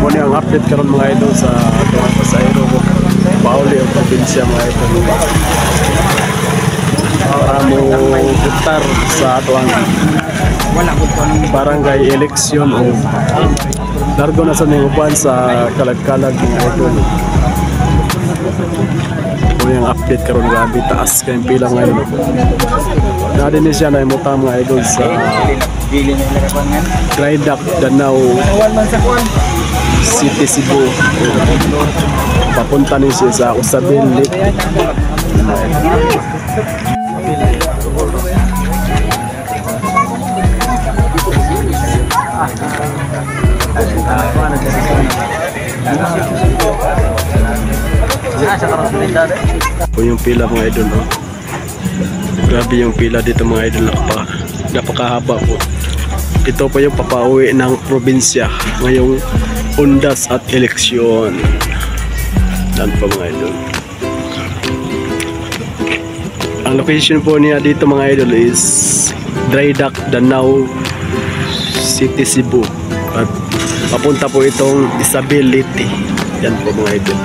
Muna ang update karon mga idol sa atong pasahero ko. Pauli ang probinsya mga idol. Para mo butar sa atong barangay eleksyon o largo na sa uban sa kalag-kalag mga idol. Muna ang update karon, grabe taas kayong pila ngayon. Nadin siya na imuta mga idol sa Dry Dock, Danau City, Cebu. Papunta ni siya sa Usabil Lake. O yung pila mga idol, oh. Grabe yung pila dito mga idol, napakahaba po. Ito pa yung papauwi ng probinsya ngayong undas at eleksyon. Yan po mga idol. Ang location po niya dito mga idol is Dry Dock, Danau City, Cebu. At papunta po itong Isabel Liti. Yan po mga idol.